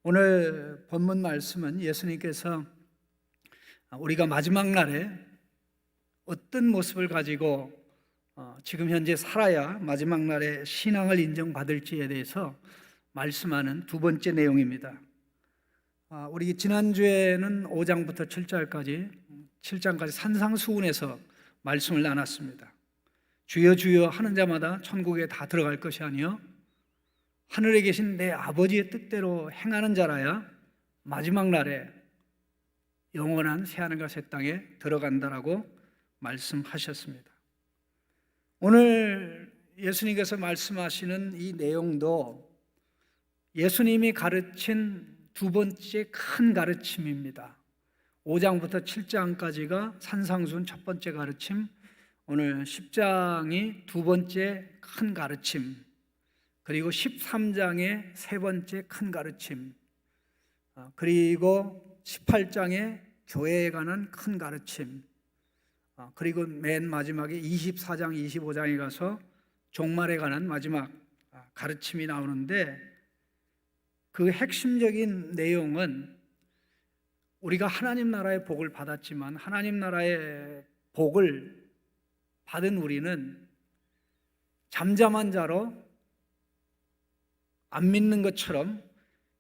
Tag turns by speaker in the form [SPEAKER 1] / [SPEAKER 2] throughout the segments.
[SPEAKER 1] 오늘 본문 말씀은 예수님께서 우리가 마지막 날에 어떤 모습을 가지고 지금 현재 살아야 마지막 날에 신앙을 인정받을지에 대해서 말씀하는 두 번째 내용입니다. 우리 지난주에는 5장부터 7장까지 산상수훈에서 말씀을 나눴습니다. 주여 주여 하는 자마다 천국에 다 들어갈 것이 아니요 하늘에 계신 내 아버지의 뜻대로 행하는 자라야 마지막 날에 영원한 새하늘과 새 땅에 들어간다라고 말씀하셨습니다. 오늘 예수님께서 말씀하시는 이 내용도 예수님이 가르친 두 번째 큰 가르침입니다. 5장부터 7장까지가 산상수훈 첫 번째 가르침, 오늘 10장이 두 번째 큰 가르침, 그리고 13장의 세 번째 큰 가르침, 그리고 18장의 교회에 관한 큰 가르침, 그리고 맨 마지막에 24장, 25장에 가서 종말에 관한 마지막 가르침이 나오는데, 그 핵심적인 내용은 우리가 하나님 나라의 복을 받았지만 하나님 나라의 복을 받은 우리는 잠잠한 자로 안 믿는 것처럼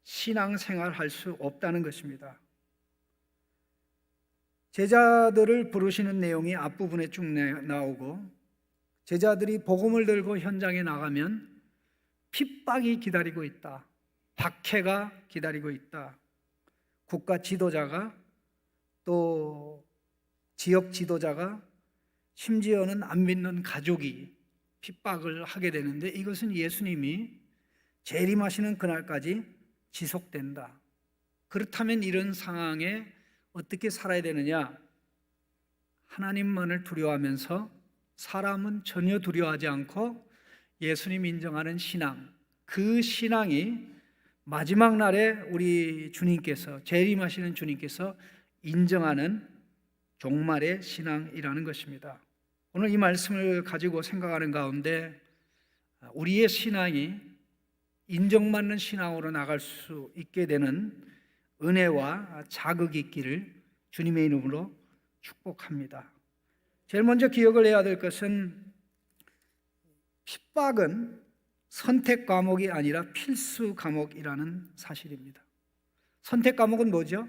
[SPEAKER 1] 신앙생활 할 수 없다는 것입니다. 제자들을 부르시는 내용이 앞부분에 쭉 나오고, 제자들이 복음을 들고 현장에 나가면 핍박이 기다리고 있다, 박해가 기다리고 있다, 국가 지도자가 또 지역 지도자가 심지어는 안 믿는 가족이 핍박을 하게 되는데, 이것은 예수님이 재림하시는 그날까지 지속된다. 그렇다면 이런 상황에 어떻게 살아야 되느냐? 하나님만을 두려워하면서 사람은 전혀 두려워하지 않고 예수님 인정하는 신앙, 그 신앙이 마지막 날에 우리 주님께서, 재림하시는 주님께서 인정하는 종말의 신앙이라는 것입니다. 오늘 이 말씀을 가지고 생각하는 가운데 우리의 신앙이 인정받는 신앙으로 나갈 수 있게 되는 은혜와 자극이 있기를 주님의 이름으로 축복합니다. 제일 먼저 기억을 해야 될 것은 핍박은 선택 과목이 아니라 필수 과목이라는 사실입니다. 선택 과목은 뭐죠?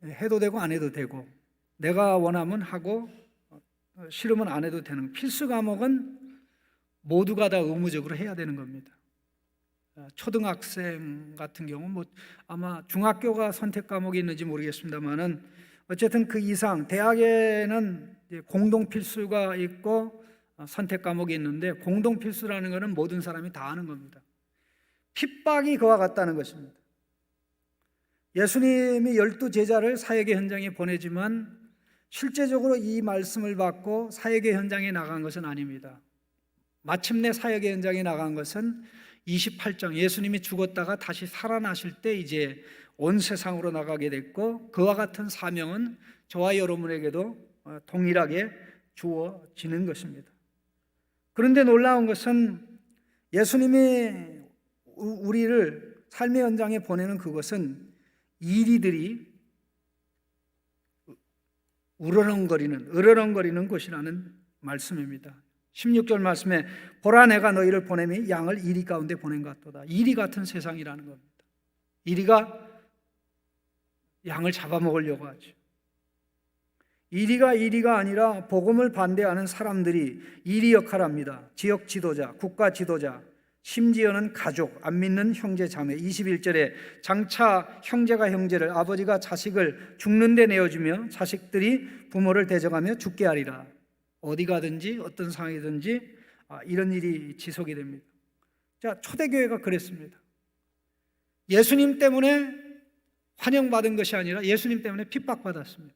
[SPEAKER 1] 해도 되고 안 해도 되고, 내가 원하면 하고 싫으면 안 해도 되는, 필수 과목은 모두가 다 의무적으로 해야 되는 겁니다. 초등학생 같은 경우 아마 중학교가 선택 과목이 있는지 모르겠습니다만은 어쨌든 그 이상 대학에는 공동 필수가 있고 선택 과목이 있는데, 공동 필수라는 것은 모든 사람이 다 하는 겁니다. 핍박이 그와 같다는 것입니다. 예수님이 12제자를 사역의 현장에 보내지만 실제적으로 이 말씀을 받고 사역의 현장에 나간 것은 아닙니다. 마침내 사역의 현장에 나간 것은 28장, 예수님이 죽었다가 다시 살아나실 때 이제 온 세상으로 나가게 됐고, 그와 같은 사명은 저와 여러분에게도 동일하게 주어지는 것입니다. 그런데 놀라운 것은 예수님이 우리를 삶의 현장에 보내는 그것은 이리들이 으르렁거리는 곳이라는 말씀입니다. 16절 말씀에 보라 내가 너희를 보내니 양을 이리 가운데 보낸 것 같도다. 이리 같은 세상이라는 겁니다. 이리가 양을 잡아먹으려고 하죠. 이리가 아니라 복음을 반대하는 사람들이 이리 역할을 합니다. 지역 지도자, 국가 지도자, 심지어는 가족, 안 믿는 형제 자매. 21절에 장차 형제가 형제를, 아버지가 자식을 죽는 데 내어주며 자식들이 부모를 대적하며 죽게 하리라. 어디 가든지 어떤 상황이든지 이런 일이 지속이 됩니다. 자, 초대교회가 그랬습니다. 예수님 때문에 환영받은 것이 아니라 예수님 때문에 핍박받았습니다.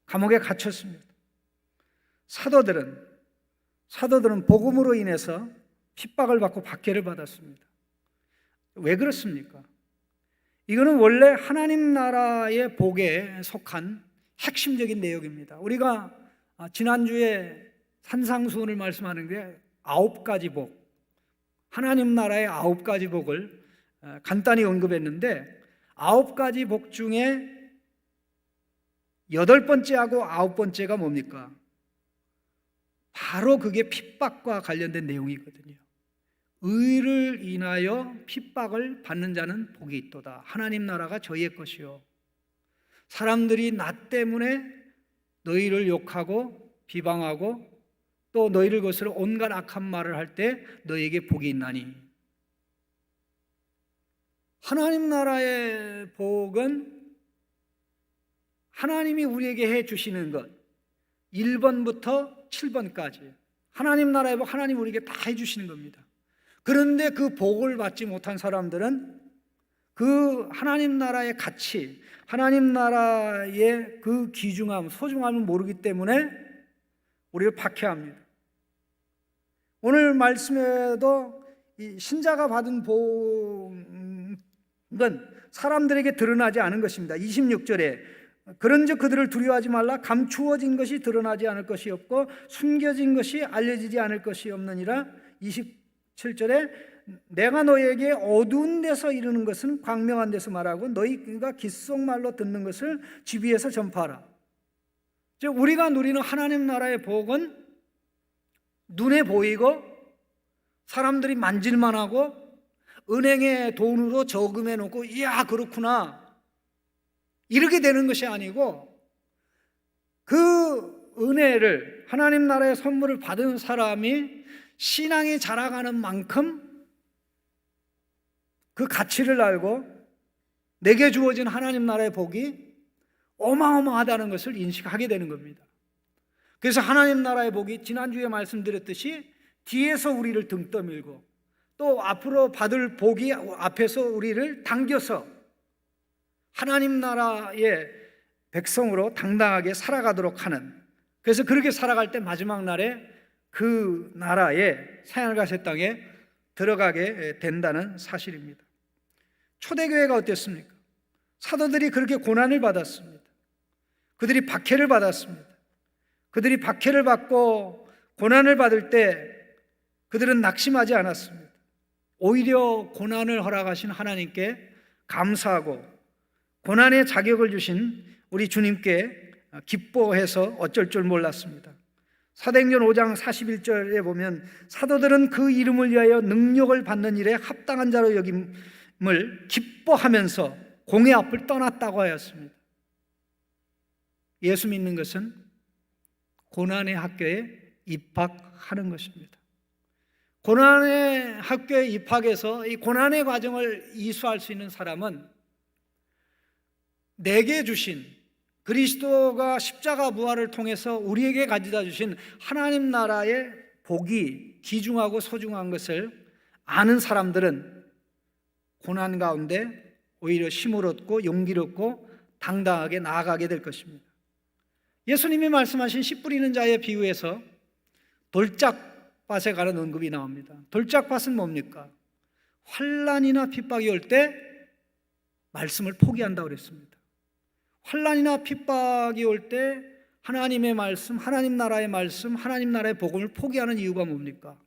[SPEAKER 1] 감옥에 갇혔습니다. 사도들은 복음으로 인해서 핍박을 받고 박해를 받았습니다. 왜 그렇습니까? 이거는 원래 하나님 나라의 복에 속한 핵심적인 내용입니다. 우리가 지난주에 산상수훈을 말씀하는 게 9가지 복, 하나님 나라의 9가지 복을 간단히 언급했는데 9가지 복 중에 8번째하고 9번째가 뭡니까? 바로 그게 핍박과 관련된 내용이거든요. 의를 인하여 핍박을 받는 자는 복이 있도다. 하나님 나라가 저희의 것이요. 사람들이 나 때문에 너희를 욕하고 비방하고 또 너희를 것으로 온갖 악한 말을 할 때 너희에게 복이 있나니. 하나님 나라의 복은 하나님이 우리에게 해 주시는 것 1번부터 7번까지 하나님 나라의 복, 하나님 우리에게 다 해 주시는 겁니다. 그런데 그 복을 받지 못한 사람들은 그 하나님 나라의 가치, 하나님 나라의 그 귀중함, 소중함을 모르기 때문에 우리를 박해합니다. 오늘 말씀에도 이 신자가 받은 복은 사람들에게 드러나지 않은 것입니다. 26절에 그런즉 그들을 두려워하지 말라. 감추어진 것이 드러나지 않을 것이 없고 숨겨진 것이 알려지지 않을 것이 없느니라. 27절에 내가 너희에게 어두운 데서 이르는 것은 광명한 데서 말하고 너희가 귓속말로 듣는 것을 집 위에서 전파하라. 즉 우리가 누리는 하나님 나라의 복은 눈에 보이고 사람들이 만질만 하고 은행에 돈으로 저금해 놓고 이야 그렇구나 이렇게 되는 것이 아니고 그 은혜를 하나님 나라의 선물을 받은 사람이 신앙이 자라가는 만큼 그 가치를 알고 내게 주어진 하나님 나라의 복이 어마어마하다는 것을 인식하게 되는 겁니다. 그래서 하나님 나라의 복이 지난주에 말씀드렸듯이 뒤에서 우리를 등 떠밀고 또 앞으로 받을 복이 앞에서 우리를 당겨서 하나님 나라의 백성으로 당당하게 살아가도록 하는, 그래서 그렇게 살아갈 때 마지막 날에 그 나라의 새하늘과 새 땅에 들어가게 된다는 사실입니다. 초대교회가 어땠습니까? 사도들이 그렇게 고난을 받았습니다. 그들이 박해를 받았습니다. 그들이 박해를 받고 고난을 받을 때 그들은 낙심하지 않았습니다. 오히려 고난을 허락하신 하나님께 감사하고 고난의 자격을 주신 우리 주님께 기뻐해서 어쩔 줄 몰랐습니다. 사도행전 5장 41절에 보면 사도들은 그 이름을 위하여 능력을 받는 일에 합당한 자로 여김을 기뻐하면서 공의 앞을 떠났다고 하였습니다. 예수 믿는 것은 고난의 학교에 입학하는 것입니다. 고난의 학교에 입학해서 이 고난의 과정을 이수할 수 있는 사람은 내게 주신 그리스도가 십자가 부활을 통해서 우리에게 가져다 주신 하나님 나라의 복이 귀중하고 소중한 것을 아는 사람들은 고난 가운데 오히려 힘을 얻고 용기를 얻고 당당하게 나아가게 될 것입니다. 예수님이 말씀하신 씨 뿌리는 자의 비유에서 돌짝밭에 관한 언급이 나옵니다. 돌짝밭은 뭡니까? 환난이나 핍박이 올 때 말씀을 포기한다고 그랬습니다. 환난이나 핍박이 올 때 하나님의 말씀, 하나님 나라의 말씀, 하나님 나라의 복음을 포기하는 이유가 뭡니까?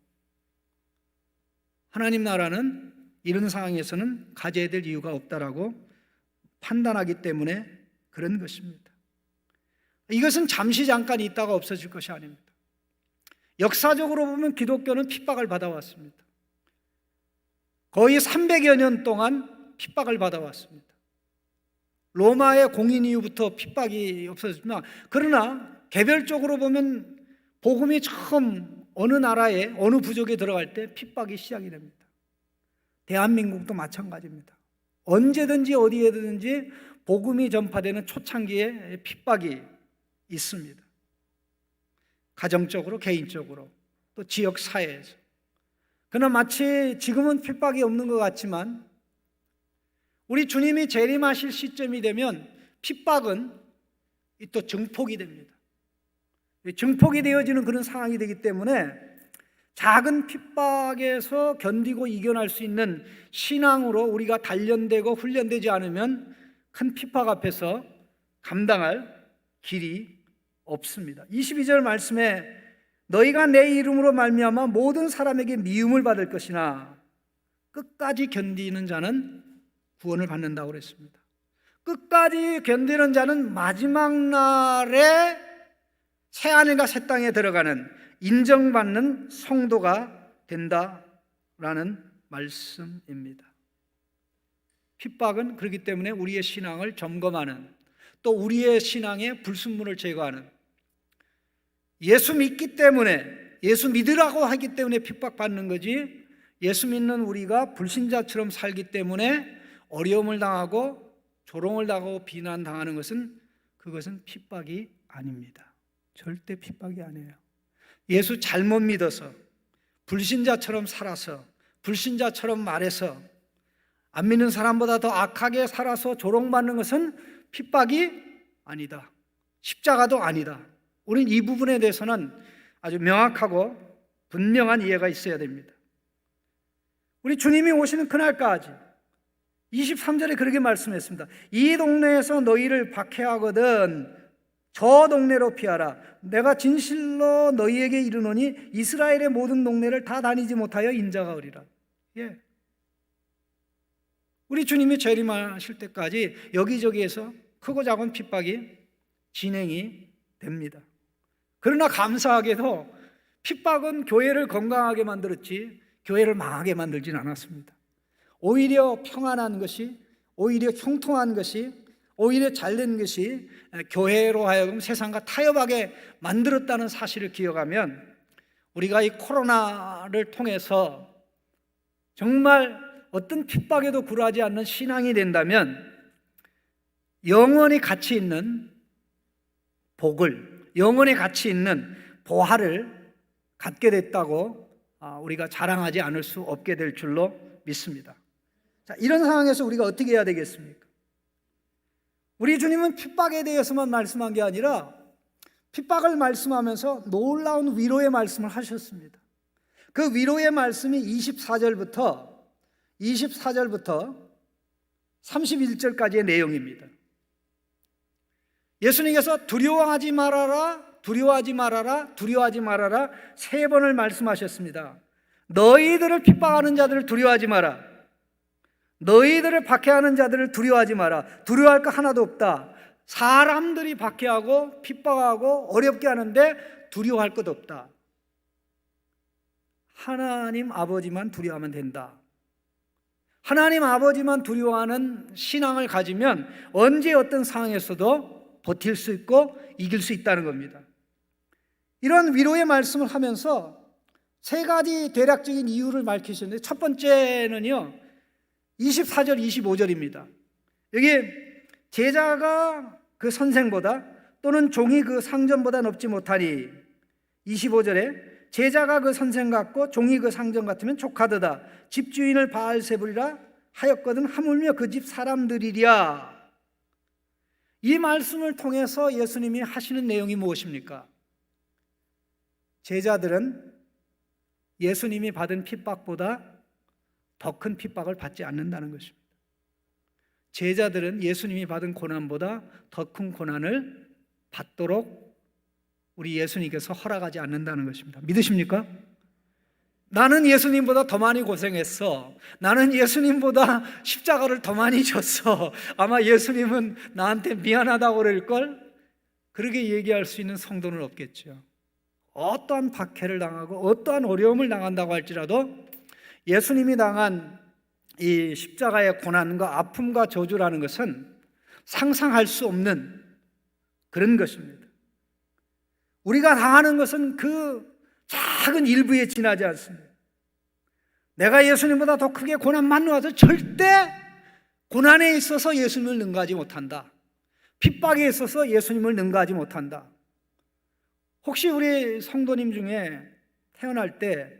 [SPEAKER 1] 하나님 나라는 이런 상황에서는 가져야 될 이유가 없다라고 판단하기 때문에 그런 것입니다. 이것은 잠시 잠깐 있다가 없어질 것이 아닙니다. 역사적으로 보면 기독교는 핍박을 받아왔습니다. 거의 300여 년 동안 핍박을 받아왔습니다. 로마의 공인 이후부터 핍박이 없어졌지만, 그러나 개별적으로 보면 복음이 처음 어느 나라에 어느 부족에 들어갈 때 핍박이 시작이 됩니다. 대한민국도 마찬가지입니다. 언제든지 어디에든지 복음이 전파되는 초창기에 핍박이 있습니다. 가정적으로, 개인적으로, 또 지역 사회에서. 그러나 마치 지금은 핍박이 없는 것 같지만 우리 주님이 재림하실 시점이 되면 핍박은 또 증폭이 됩니다. 증폭이 되어지는 그런 상황이 되기 때문에 작은 핍박에서 견디고 이겨낼 수 있는 신앙으로 우리가 단련되고 훈련되지 않으면 큰 핍박 앞에서 감당할 길이 없습니다. 22절 말씀에 너희가 내 이름으로 말미암아 모든 사람에게 미움을 받을 것이나 끝까지 견디는 자는 구원을 받는다고 그랬습니다. 끝까지 견디는 자는 마지막 날에 새하늘과 새 땅에 들어가는 인정받는 성도가 된다라는 말씀입니다. 핍박은 그렇기 때문에 우리의 신앙을 점검하는, 또 우리의 신앙의 불순물을 제거하는, 예수 믿기 때문에, 예수 믿으라고 하기 때문에 핍박받는 거지, 예수 믿는 우리가 불신자처럼 살기 때문에 어려움을 당하고 조롱을 당하고 비난당하는 것은, 그것은 핍박이 아닙니다. 절대 핍박이 아니에요. 예수 잘못 믿어서, 불신자처럼 살아서, 불신자처럼 말해서, 안 믿는 사람보다 더 악하게 살아서 조롱받는 것은 핍박이 아니다. 십자가도 아니다. 우리는 이 부분에 대해서는 아주 명확하고 분명한 이해가 있어야 됩니다. 우리 주님이 오시는 그날까지 23절에 그렇게 말씀했습니다. 이 동네에서 너희를 박해하거든 저 동네로 피하라. 내가 진실로 너희에게 이르노니 이스라엘의 모든 동네를 다 다니지 못하여 인자가 오리라. 예. 우리 주님이 재림하실 때까지 여기저기에서 크고 작은 핍박이 진행이 됩니다. 그러나 감사하게도 핍박은 교회를 건강하게 만들었지 교회를 망하게 만들진 않았습니다. 오히려 평안한 것이, 오히려 형통한 것이, 오히려 잘된 것이 교회로 하여금 세상과 타협하게 만들었다는 사실을 기억하면, 우리가 이 코로나를 통해서 정말 어떤 핍박에도 굴하지 않는 신앙이 된다면 영원히 가치 있는 복을, 영원히 가치 있는 보화를 갖게 됐다고 우리가 자랑하지 않을 수 없게 될 줄로 믿습니다. 자, 이런 상황에서 우리가 어떻게 해야 되겠습니까? 우리 주님은 핍박에 대해서만 말씀한 게 아니라 핍박을 말씀하면서 놀라운 위로의 말씀을 하셨습니다. 그 위로의 말씀이 24절부터 31절까지의 내용입니다. 예수님께서 두려워하지 말아라, 두려워하지 말아라, 두려워하지 말아라 3번을 말씀하셨습니다. 너희들을 핍박하는 자들을 두려워하지 마라. 너희들을 박해하는 자들을 두려워하지 마라. 두려워할 거 하나도 없다. 사람들이 박해하고 핍박하고 어렵게 하는데 두려워할 것 없다. 하나님 아버지만 두려워하면 된다. 하나님 아버지만 두려워하는 신앙을 가지면 언제 어떤 상황에서도 버틸 수 있고 이길 수 있다는 겁니다. 이런 위로의 말씀을 하면서 3가지 대략적인 이유를 밝히셨는데, 첫 번째는요 24절 25절입니다. 여기 제자가 그 선생보다 또는 종이 그 상전보다 높지 못하니, 25절에 제자가 그 선생 같고 종이 그 상전 같으면 족하도다. 집주인을 바알세불이라 하였거든 하물며 그 집 사람들이랴. 이 말씀을 통해서 예수님이 하시는 내용이 무엇입니까? 제자들은 예수님이 받은 핍박보다 더 큰 핍박을 받지 않는다는 것입니다. 제자들은 예수님이 받은 고난보다 더 큰 고난을 받도록 우리 예수님께서 허락하지 않는다는 것입니다. 믿으십니까? 나는 예수님보다 더 많이 고생했어. 나는 예수님보다 십자가를 더 많이 졌어. 아마 예수님은 나한테 미안하다고 그럴걸? 그렇게 얘기할 수 있는 성도는 없겠죠. 어떠한 박해를 당하고 어떠한 어려움을 당한다고 할지라도 예수님이 당한 이 십자가의 고난과 아픔과 저주라는 것은 상상할 수 없는 그런 것입니다. 우리가 당하는 것은 그 작은 일부에 지나지 않습니다. 내가 예수님보다 더 크게 고난 만나서 절대 고난에 있어서 예수님을 능가하지 못한다. 핍박에 있어서 예수님을 능가하지 못한다. 혹시 우리 성도님 중에 태어날 때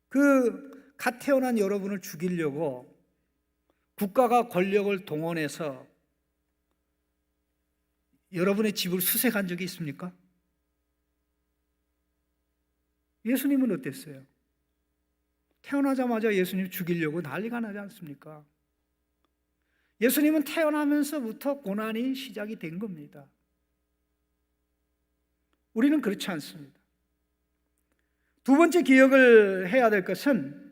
[SPEAKER 1] 그 갓 태어난 여러분을 죽이려고 국가가 권력을 동원해서 여러분의 집을 수색한 적이 있습니까? 예수님은 어땠어요? 태어나자마자 예수님 죽이려고 난리가 나지 않습니까? 예수님은 태어나면서부터 고난이 시작이 된 겁니다. 우리는 그렇지 않습니다. 두 번째 기억을 해야 될 것은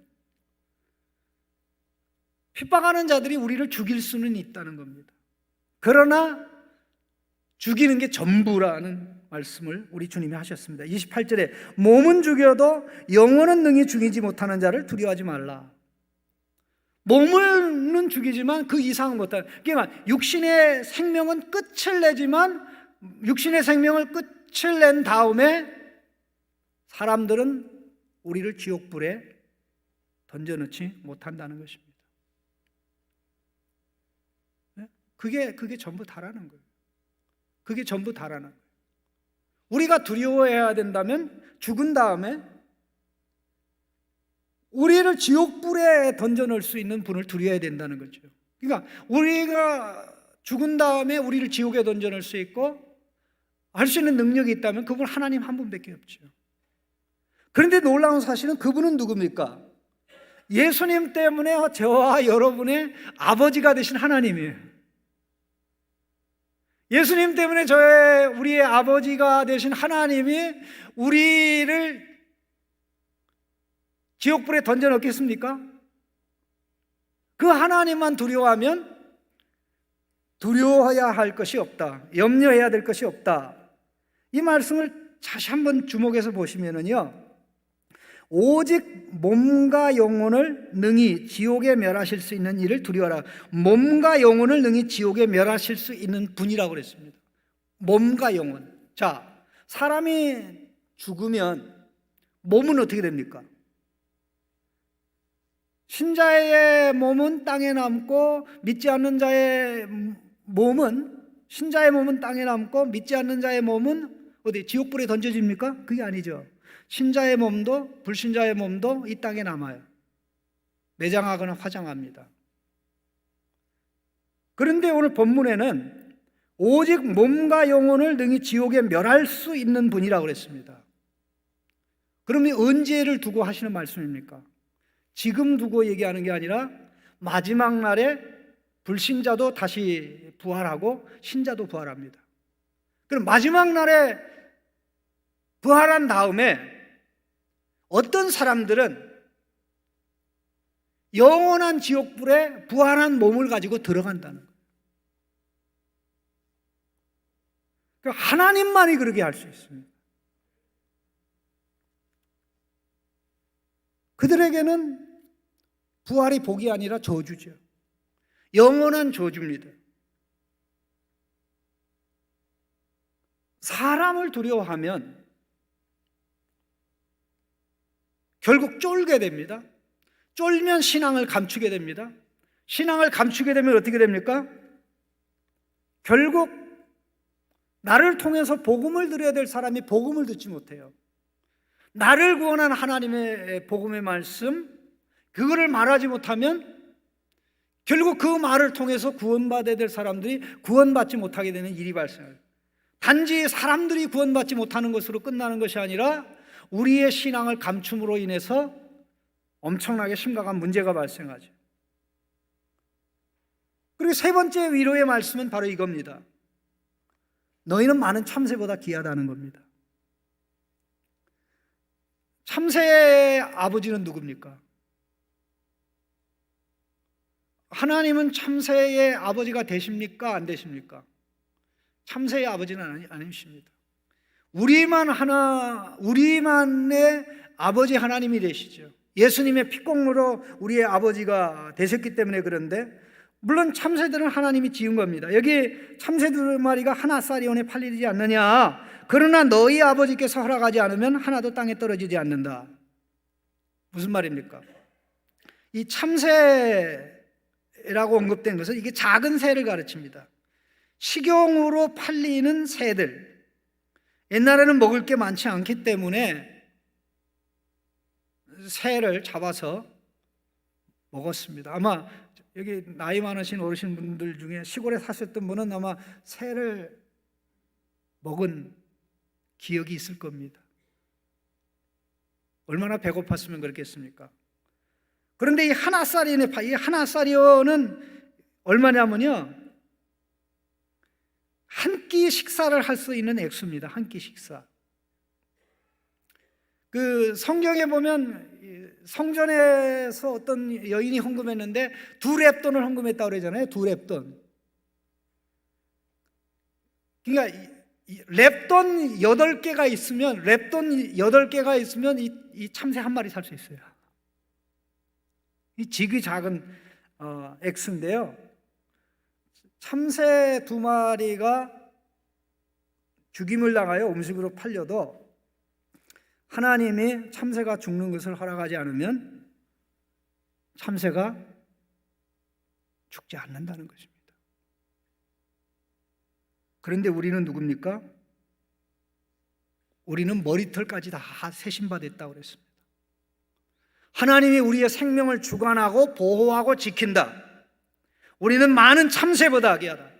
[SPEAKER 1] 핍박하는 자들이 우리를 죽일 수는 있다는 겁니다. 그러나 죽이는 게 전부라는 말씀을 우리 주님이 하셨습니다. 28절에 몸은 죽여도 영혼은 능히 죽이지 못하는 자를 두려워하지 말라. 몸은 죽이지만 그 이상은 못하는, 그러니까 육신의 생명은 끝을 내지만 육신의 생명을 끝을 낸 다음에 사람들은 우리를 지옥불에 던져넣지 못한다는 것입니다. 그게 전부 다라는 거예요. 그게 전부 다라는 거예요. 우리가 두려워해야 된다면 죽은 다음에 우리를 지옥불에 던져넣을 수 있는 분을 두려워해야 된다는 거죠. 그러니까 우리가 죽은 다음에 우리를 지옥에 던져넣을 수 있고 할 수 있는 능력이 있다면 그분 하나님 한 분밖에 없죠. 그런데 놀라운 사실은 그분은 누굽니까? 예수님 때문에 저와 여러분의 아버지가 되신 하나님이에요. 예수님 때문에 우리의 아버지가 되신 하나님이 우리를 지옥불에 던져 넣겠습니까? 그 하나님만 두려워하면 두려워해야 할 것이 없다, 염려해야 될 것이 없다. 이 말씀을 다시 한번 주목해서 보시면은요, 오직 몸과 영혼을 능히 지옥에 멸하실 수 있는 이를 두려워하라. 몸과 영혼을 능히 지옥에 멸하실 수 있는 분이라고 그랬습니다. 몸과 영혼. 자, 사람이 죽으면 몸은 어떻게 됩니까? 신자의 몸은 땅에 남고 믿지 않는 자의 몸은, 신자의 몸은 땅에 남고 믿지 않는 자의 몸은 어디 지옥불에 던져집니까? 그게 아니죠. 신자의 몸도 불신자의 몸도 이 땅에 남아요. 매장하거나 화장합니다. 그런데 오늘 본문에는 오직 몸과 영혼을 능히 지옥에 멸할 수 있는 분이라고 그랬습니다. 그러면 언제를 두고 하시는 말씀입니까? 지금 두고 얘기하는 게 아니라 마지막 날에 불신자도 다시 부활하고 신자도 부활합니다. 그럼 마지막 날에 부활한 다음에 어떤 사람들은 영원한 지옥불에 부활한 몸을 가지고 들어간다는 거예요. 그러니까 하나님만이 그렇게 할 수 있습니다. 그들에게는 부활이 복이 아니라 저주죠. 영원한 저주입니다. 사람을 두려워하면 결국 쫄게 됩니다. 쫄면 신앙을 감추게 됩니다. 신앙을 감추게 되면 어떻게 됩니까? 결국 나를 통해서 복음을 드려야 될 사람이 복음을 듣지 못해요. 나를 구원한 하나님의 복음의 말씀, 그거를 말하지 못하면 결국 그 말을 통해서 구원받아야 될 사람들이 구원받지 못하게 되는 일이 발생해요. 단지 사람들이 구원받지 못하는 것으로 끝나는 것이 아니라 우리의 신앙을 감춤으로 인해서 엄청나게 심각한 문제가 발생하죠. 그리고 세 번째 위로의 말씀은 바로 이겁니다. 너희는 많은 참새보다 귀하다는 겁니다. 참새의 아버지는 누굽니까? 하나님은 참새의 아버지가 되십니까? 안 되십니까? 참새의 아버지는 아니십니다. 우리만의 아버지 하나님이 되시죠. 예수님의 피공로로 우리의 아버지가 되셨기 때문에 그런데, 물론 참새들은 하나님이 지은 겁니다. 여기 참새 2마리가 하나사리온에 팔리지 않느냐, 그러나 너희 아버지께서 허락하지 않으면 하나도 땅에 떨어지지 않는다. 무슨 말입니까? 이 참새라고 언급된 것은 이게 작은 새를 가르칩니다. 식용으로 팔리는 새들, 옛날에는 먹을 게 많지 않기 때문에 새를 잡아서 먹었습니다. 아마 여기 나이 많으신 어르신분들 중에 시골에 사셨던 분은 아마 새를 먹은 기억이 있을 겁니다. 얼마나 배고팠으면 그렇겠습니까? 그런데 이 하나사리온은 얼마냐면요, 한 끼 식사를 할 수 있는 액수입니다. 한 끼 식사. 그 성경에 보면 성전에서 어떤 여인이 헌금했는데 2렙돈을 헌금했다고 그러잖아요. 2렙돈. 그러니까 렙돈 8개가 있으면 이 참새 한 마리 살 수 있어요. 이 지극히 작은 액수인데요. 참새 2마리가 죽임을 당하여 음식으로 팔려도 하나님이 참새가 죽는 것을 허락하지 않으면 참새가 죽지 않는다는 것입니다. 그런데 우리는 누굽니까? 우리는 머리털까지 다 세신받았다고 그랬습니다. 하나님이 우리의 생명을 주관하고 보호하고 지킨다. 우리는 많은 참새보다 귀하다.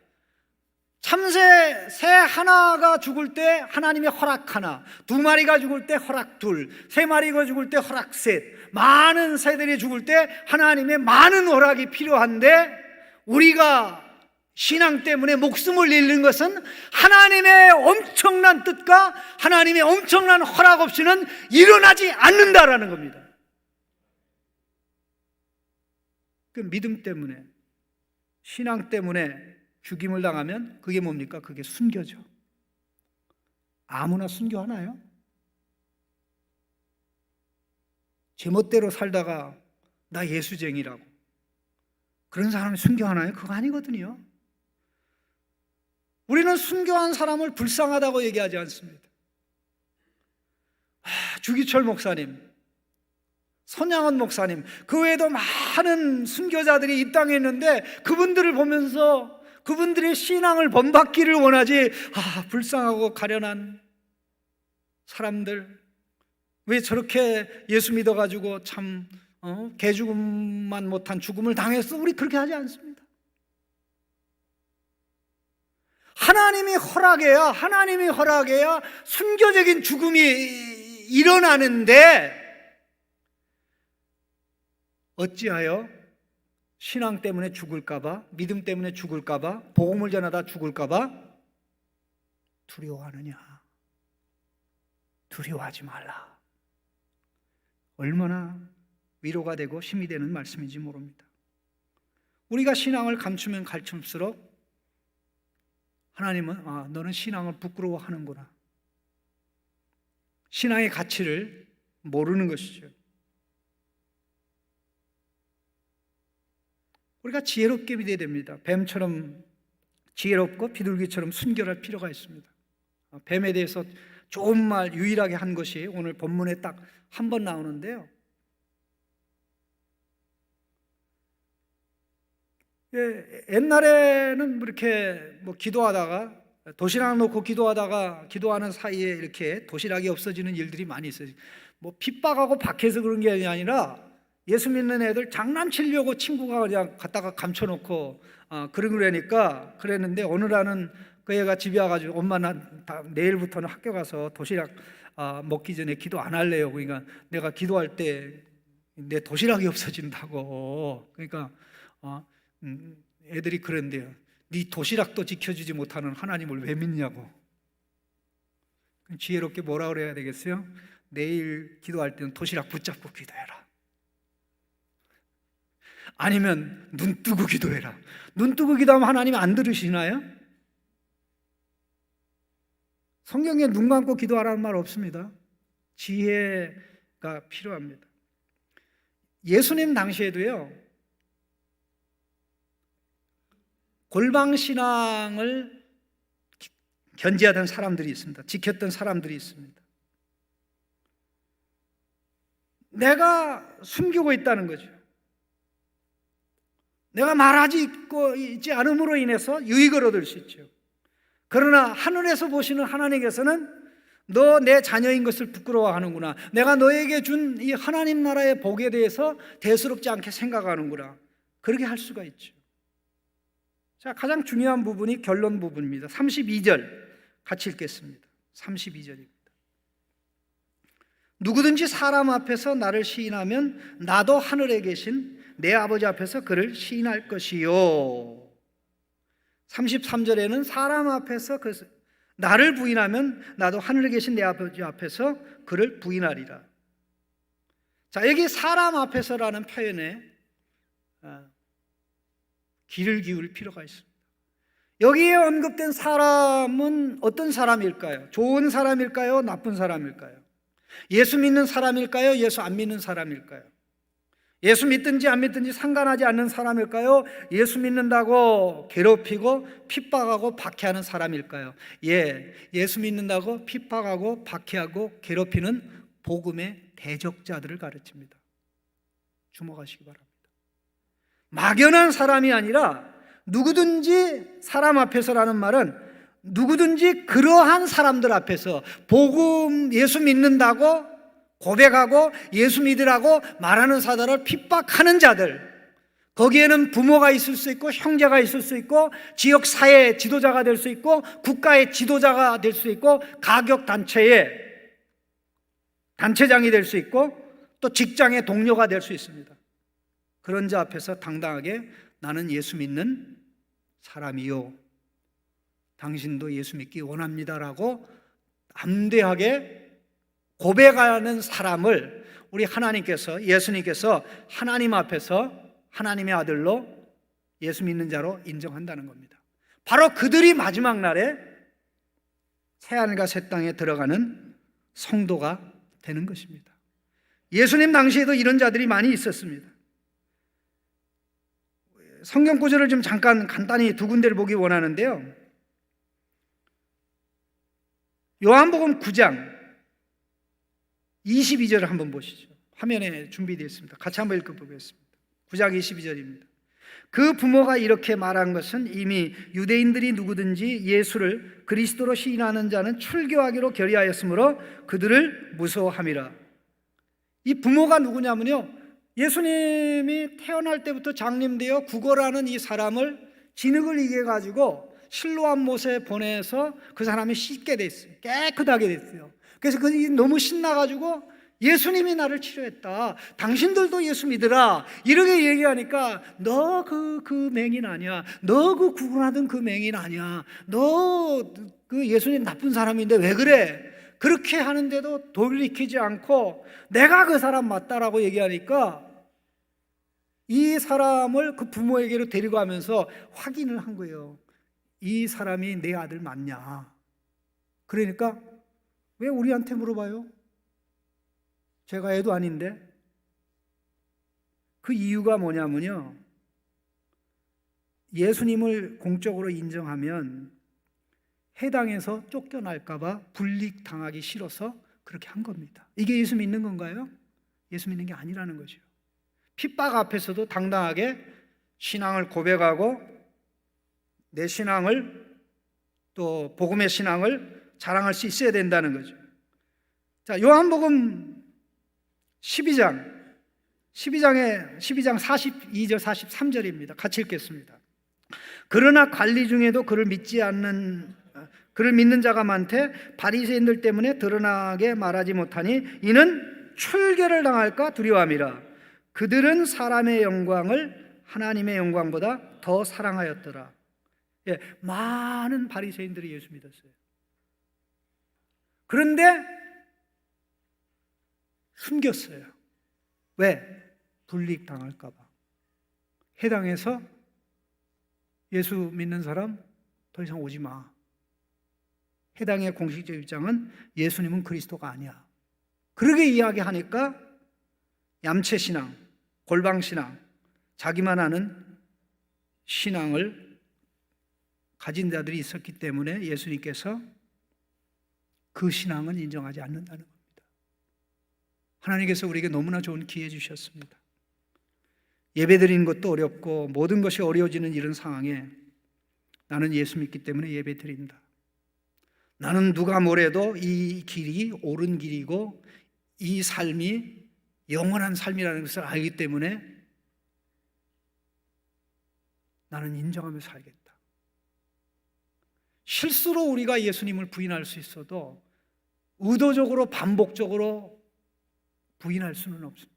[SPEAKER 1] 참새 새 하나가 죽을 때 하나님의 허락 하나, 2마리가 죽을 때 허락 2, 3마리가 죽을 때 허락 3, 많은 새들이 죽을 때 하나님의 많은 허락이 필요한데, 우리가 신앙 때문에 목숨을 잃는 것은 하나님의 엄청난 뜻과 하나님의 엄청난 허락 없이는 일어나지 않는다라는 겁니다. 그 믿음 때문에, 신앙 때문에 죽임을 당하면 그게 뭡니까? 그게 순교죠. 아무나 순교하나요? 제멋대로 살다가 나 예수쟁이라고 그런 사람이 순교하나요? 그거 아니거든요. 우리는 순교한 사람을 불쌍하다고 얘기하지 않습니다. 주기철 목사님, 손양원 목사님, 그 외에도 많은 순교자들이 이 땅에 있는데 그분들을 보면서 그분들의 신앙을 본받기를 원하지, 불쌍하고 가련한 사람들 왜 저렇게 예수 믿어가지고 참 개죽음만 못한 죽음을 당했어? 우리 그렇게 하지 않습니다. 하나님이 허락해야 순교적인 죽음이 일어나는데, 어찌하여 신앙 때문에 죽을까봐, 믿음 때문에 죽을까봐, 복음을 전하다 죽을까봐 두려워하느냐? 두려워하지 말라. 얼마나 위로가 되고 힘이 되는 말씀인지 모릅니다. 우리가 신앙을 감추면 감출수록 하나님은 너는 신앙을 부끄러워하는구나, 신앙의 가치를 모르는 것이죠. 우리가 지혜롭게 믿어야 됩니다. 뱀처럼 지혜롭고 비둘기처럼 순결할 필요가 있습니다. 뱀에 대해서 좋은 말 유일하게 한 것이 오늘 본문에 딱 한 번 나오는데요. 옛날에는 이렇게 기도하다가 도시락 놓고 기도하는 사이에 이렇게 도시락이 없어지는 일들이 많이 있어요. 핍박하고 박해서 그런 게 아니라 예수 믿는 애들 장난치려고 친구가 그냥 갖다가 감춰놓고 그런 거라니까 그랬는데, 어느 날은 그 애가 집에 와가지고 엄마 나 내일부터는 학교 가서 도시락 먹기 전에 기도 안 할래요. 그러니까 내가 기도할 때 내 도시락이 없어진다고. 그러니까 애들이 그런데요, 네 도시락도 지켜주지 못하는 하나님을 왜 믿냐고. 지혜롭게 뭐라 그래야 되겠어요? 내일 기도할 때는 도시락 붙잡고 기도해라. 아니면 눈 뜨고 기도해라. 눈 뜨고 기도하면 하나님 안 들으시나요? 성경에 눈 감고 기도하라는 말 없습니다. 지혜가 필요합니다. 예수님 당시에도요, 골방신앙을 견지하던 사람들이 있습니다. 지켰던 사람들이 있습니다. 내가 숨기고 있다는 거죠. 내가 말하지 있지 않음으로 인해서 유익을 얻을 수 있죠. 그러나 하늘에서 보시는 하나님께서는 너 내 자녀인 것을 부끄러워하는구나, 내가 너에게 준 이 하나님 나라의 복에 대해서 대수롭지 않게 생각하는구나, 그렇게 할 수가 있죠. 자, 가장 중요한 부분이 결론 부분입니다. 32절 같이 읽겠습니다. 32절입니다. 누구든지 사람 앞에서 나를 시인하면 나도 하늘에 계신 내 아버지 앞에서 그를 시인할 것이요. 33절에는 사람 앞에서 나를 부인하면 나도 하늘에 계신 내 아버지 앞에서 그를 부인하리라. 자, 여기 사람 앞에서라는 표현에 귀를 기울일 필요가 있습니다. 여기에 언급된 사람은 어떤 사람일까요? 좋은 사람일까요? 나쁜 사람일까요? 예수 믿는 사람일까요? 예수 안 믿는 사람일까요? 예수 믿든지 안 믿든지 상관하지 않는 사람일까요? 예수 믿는다고 괴롭히고 핍박하고 박해하는 사람일까요? 예수 믿는다고 핍박하고 박해하고 괴롭히는 복음의 대적자들을 가르칩니다. 주목하시기 바랍니다. 막연한 사람이 아니라 누구든지 사람 앞에서라는 말은 누구든지 그러한 사람들 앞에서 복음 예수 믿는다고 고백하고 예수 믿으라고 말하는 사람을 핍박하는 자들, 거기에는 부모가 있을 수 있고 형제가 있을 수 있고 지역 사회 지도자가 될 수 있고 국가의 지도자가 될 수 있고 가격 단체의 단체장이 될 수 있고 또 직장의 동료가 될 수 있습니다. 그런 자 앞에서 당당하게 나는 예수 믿는 사람이요, 당신도 예수 믿기 원합니다라고 담대하게 고백하는 사람을 우리 하나님께서, 예수님께서 하나님 앞에서 하나님의 아들로 예수 믿는 자로 인정한다는 겁니다. 바로 그들이 마지막 날에 새하늘과 새 땅에 들어가는 성도가 되는 것입니다. 예수님 당시에도 이런 자들이 많이 있었습니다. 성경 구절을 좀 잠깐 간단히 두 군데를 보기 원하는데요. 요한복음 9장 22절을 한번 보시죠. 화면에 준비되어 있습니다. 같이 한번 읽어보겠습니다. 9장 22절입니다. 그 부모가 이렇게 말한 것은 이미 유대인들이 누구든지 예수를 그리스도로 시인하는 자는 출교하기로 결의하였으므로 그들을 무서워함이라. 이 부모가 누구냐면요, 예수님이 태어날 때부터 장림되어 구걸하는 이 사람을 진흙을 이겨 가지고 실로암 못에 보내서 그 사람이 씻게 됐어요. 깨끗하게 됐어요. 그래서 그들이 너무 신나가지고 예수님이 나를 치료했다, 당신들도 예수 믿으라, 이렇게 얘기하니까 너 그 맹인 아니야, 너 그 구걸하던 그 맹인 아니야, 너 그 예수님 나쁜 사람인데 왜 그래? 그렇게 하는데도 돌이키지 않고 내가 그 사람 맞다라고 얘기하니까 이 사람을 그 부모에게로 데리고 가면서 확인을 한 거예요. 이 사람이 내 아들 맞냐? 그러니까 왜 우리한테 물어봐요? 제가 애도 아닌데. 그 이유가 뭐냐면요, 예수님을 공적으로 인정하면 해당에서 쫓겨날까봐 불이익당하기 싫어서 그렇게 한 겁니다. 이게 예수 믿는 건가요? 예수 믿는 게 아니라는 거죠. 핍박 앞에서도 당당하게 신앙을 고백하고 내 신앙을, 또 복음의 신앙을 자랑할 수 있어야 된다는 거죠. 자, 요한복음 12장 42절 43절입니다. 같이 읽겠습니다. 그러나 관리 중에도 그를 믿는 자가 많되 바리새인들 때문에 드러나게 말하지 못하니 이는 출교를 당할까 두려워함이라. 그들은 사람의 영광을 하나님의 영광보다 더 사랑하였더라. 많은 바리새인들이 예수 믿었어요. 그런데 숨겼어요. 왜? 불이익 당할까 봐. 해당해서 예수 믿는 사람 더 이상 오지 마. 해당의 공식적 입장은 예수님은 그리스도가 아니야. 그렇게 이야기하니까 얌체신앙, 골방신앙, 자기만 아는 신앙을 가진 자들이 있었기 때문에 예수님께서 그 신앙은 인정하지 않는다는 겁니다. 하나님께서 우리에게 너무나 좋은 기회 주셨습니다. 예배드리는 것도 어렵고 모든 것이 어려워지는 이런 상황에 나는 예수 믿기 때문에 예배드린다. 나는 누가 뭐래도 이 길이 옳은 길이고 이 삶이 영원한 삶이라는 것을 알기 때문에 나는 인정하며 살겠다. 실수로 우리가 예수님을 부인할 수 있어도 의도적으로 반복적으로 부인할 수는 없습니다.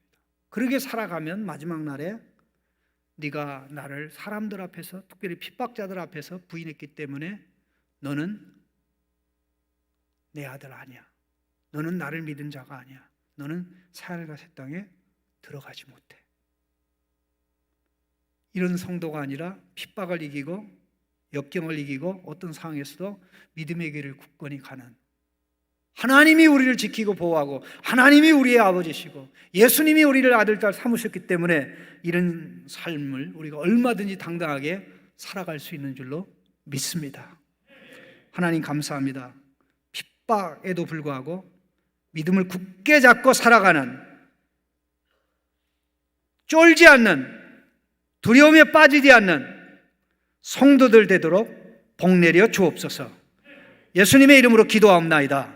[SPEAKER 1] 그렇게 살아가면 마지막 날에 네가 나를 사람들 앞에서, 특별히 핍박자들 앞에서 부인했기 때문에 너는 내 아들 아니야, 너는 나를 믿은 자가 아니야, 너는 새하늘과 새 땅에 들어가지 못해. 이런 성도가 아니라 핍박을 이기고 역경을 이기고 어떤 상황에서도 믿음의 길을 굳건히 가는, 하나님이 우리를 지키고 보호하고 하나님이 우리의 아버지시고 예수님이 우리를 아들, 딸 삼으셨기 때문에 이런 삶을 우리가 얼마든지 당당하게 살아갈 수 있는 줄로 믿습니다. 하나님 감사합니다. 핍박에도 불구하고 믿음을 굳게 잡고 살아가는, 쫄지 않는, 두려움에 빠지지 않는 성도들 되도록 복 내려 주옵소서. 예수님의 이름으로 기도하옵나이다.